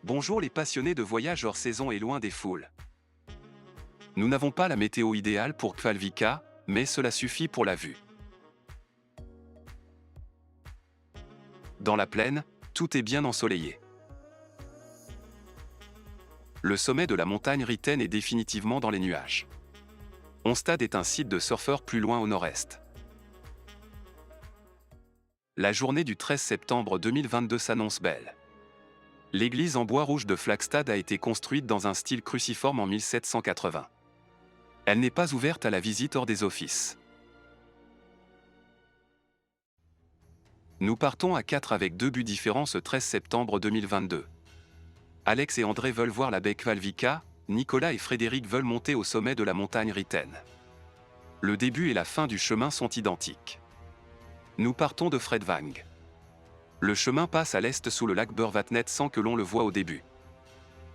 Bonjour les passionnés de voyage hors saison et loin des foules. Nous n'avons pas la météo idéale pour Keflavika, mais cela suffit pour la vue. Dans la plaine, tout est bien ensoleillé. Le sommet de la montagne Riten est définitivement dans les nuages. Onstad est un site de surfeurs plus loin au nord-est. La journée du 13 septembre 2022 s'annonce belle. L'église en bois rouge de Flagstad a été construite dans un style cruciforme en 1780. Elle n'est pas ouverte à la visite hors des offices. Nous partons à 4 avec 2 buts différents ce 13 septembre 2022. Alex et André veulent voir la baie Keflavika, Nicolas et Frédéric veulent monter au sommet de la montagne Riten. Le début et la fin du chemin sont identiques. Nous partons de Fredvang. Le chemin passe à l'est sous le lac Burvatnet sans que l'on le voie au début.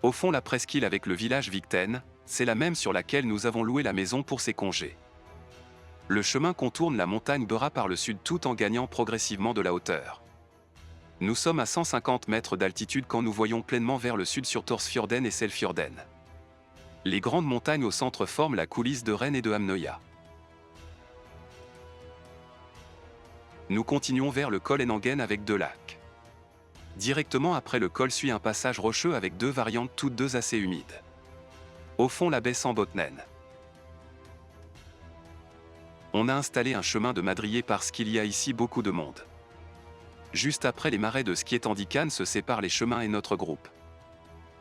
Au fond, la presqu'île avec le village Vigten, c'est la même sur laquelle nous avons loué la maison pour ses congés. Le chemin contourne la montagne Bura par le sud tout en gagnant progressivement de la hauteur. Nous sommes à 150 mètres d'altitude quand nous voyons pleinement vers le sud sur Torsfjorden et Selfjorden. Les grandes montagnes au centre forment la coulisse de Rennes et de Hamnøya. Nous continuons vers le col Enangen avec 2 lacs. Directement après le col suit un passage rocheux avec 2 variantes toutes 2 assez humides. Au fond, la baie Sandbotnen. On a installé un chemin de madrier parce qu'il y a ici beaucoup de monde. Juste après les marais de Skietandikan se séparent les chemins et notre groupe.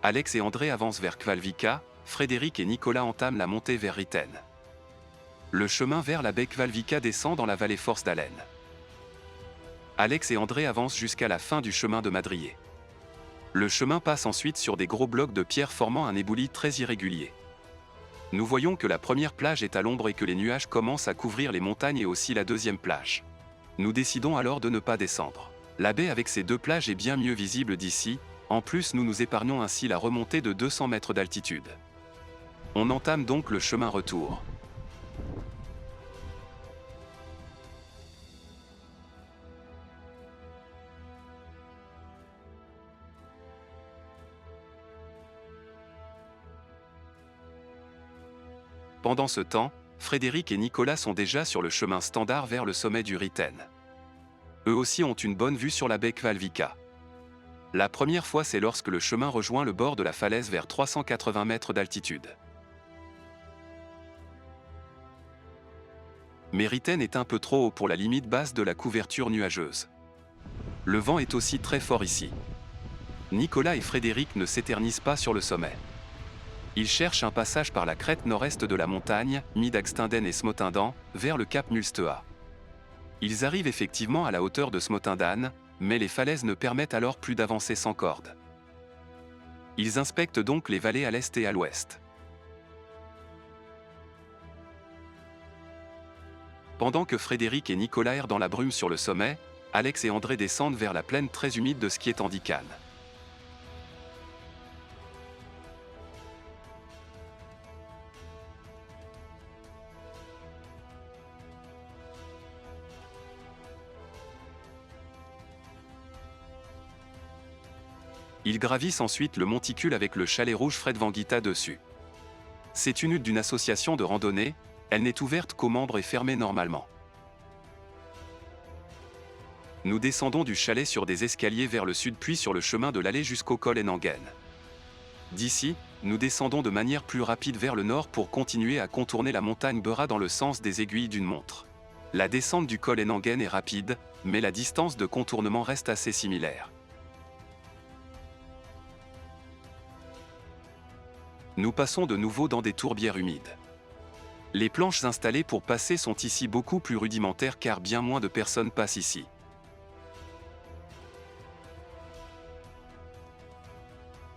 Alex et André avancent vers Keflavika, Frédéric et Nicolas entament la montée vers Riten. Le chemin vers la baie Keflavika descend dans la vallée Forsdalen. Alex et André avancent jusqu'à la fin du chemin de madrier. Le chemin passe ensuite sur des gros blocs de pierre formant un éboulis très irrégulier. Nous voyons que la première plage est à l'ombre et que les nuages commencent à couvrir les montagnes et aussi la deuxième plage. Nous décidons alors de ne pas descendre. La baie avec ses 2 plages est bien mieux visible d'ici, en plus nous nous épargnons ainsi la remontée de 200 mètres d'altitude. On entame donc le chemin retour. Pendant ce temps, Frédéric et Nicolas sont déjà sur le chemin standard vers le sommet du Riten. Eux aussi ont une bonne vue sur la baie Keflavika. La première fois, c'est lorsque le chemin rejoint le bord de la falaise vers 380 mètres d'altitude. Mais Riten est un peu trop haut pour la limite basse de la couverture nuageuse. Le vent est aussi très fort ici. Nicolas et Frédéric ne s'éternisent pas sur le sommet. Ils cherchent un passage par la crête nord-est de la montagne, Midagstinden et Smotindan, vers le cap Mulstea. Ils arrivent effectivement à la hauteur de Smotindan, mais les falaises ne permettent alors plus d'avancer sans corde. Ils inspectent donc les vallées à l'est et à l'ouest. Pendant que Frédéric et Nicolas errent dans la brume sur le sommet, Alex et André descendent vers la plaine très humide de Skietandikan. Ils gravissent ensuite le monticule avec le chalet rouge Fredvangita dessus. C'est une hutte d'une association de randonnée, elle n'est ouverte qu'aux membres et fermée normalement. Nous descendons du chalet sur des escaliers vers le sud puis sur le chemin de l'allée jusqu'au col Enangen. D'ici, nous descendons de manière plus rapide vers le nord pour continuer à contourner la montagne Bura dans le sens des aiguilles d'une montre. La descente du col Enangen est rapide, mais la distance de contournement reste assez similaire. Nous passons de nouveau dans des tourbières humides. Les planches installées pour passer sont ici beaucoup plus rudimentaires car bien moins de personnes passent ici.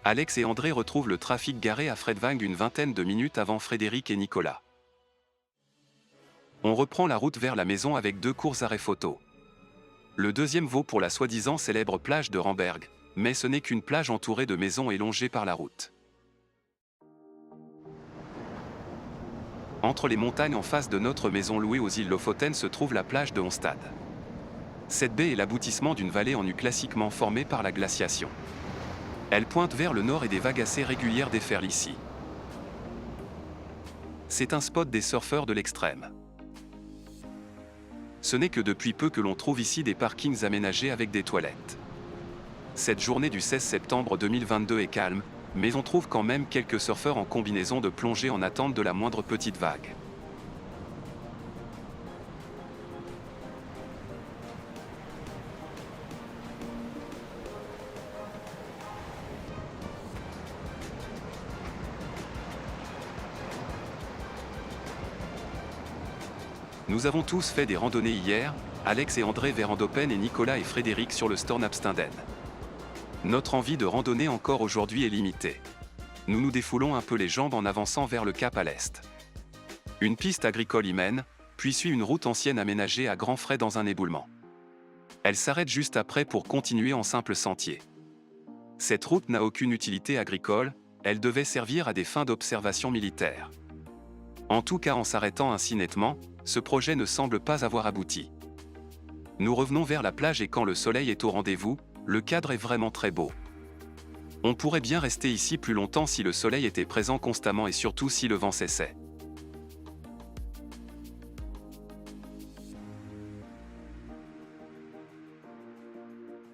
Alex et André retrouvent le trafic garé à Fredvang une vingtaine de minutes avant Frédéric et Nicolas. On reprend la route vers la maison avec 2 courts arrêts photo. Le deuxième vaut pour la soi-disant célèbre plage de Ramberg, mais ce n'est qu'une plage entourée de maisons et longée par la route. Entre les montagnes en face de notre maison louée aux îles Lofoten se trouve la plage de Onstad. Cette baie est l'aboutissement d'une vallée en U classiquement formée par la glaciation. Elle pointe vers le nord et des vagues assez régulières déferlent ici. C'est un spot des surfeurs de l'extrême. Ce n'est que depuis peu que l'on trouve ici des parkings aménagés avec des toilettes. Cette journée du 16 septembre 2022 est calme, mais on trouve quand même quelques surfeurs en combinaison de plongée en attente de la moindre petite vague. Nous avons tous fait des randonnées hier, Alex et André vers Andopen et Nicolas et Frédéric sur le Stornapstenden. Notre envie de randonner encore aujourd'hui est limitée. Nous nous défoulons un peu les jambes en avançant vers le cap à l'est. Une piste agricole y mène, puis suit une route ancienne aménagée à grands frais dans un éboulement. Elle s'arrête juste après pour continuer en simple sentier. Cette route n'a aucune utilité agricole, elle devait servir à des fins d'observation militaire. En tout cas, en s'arrêtant ainsi nettement, ce projet ne semble pas avoir abouti. Nous revenons vers la plage et quand le soleil est au rendez-vous, le cadre est vraiment très beau. On pourrait bien rester ici plus longtemps si le soleil était présent constamment et surtout si le vent cessait.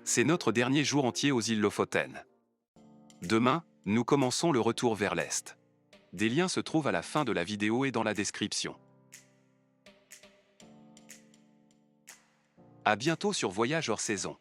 C'est notre dernier jour entier aux îles Lofoten. Demain, nous commençons le retour vers l'est. Des liens se trouvent à la fin de la vidéo et dans la description. À bientôt sur Voyage hors saison.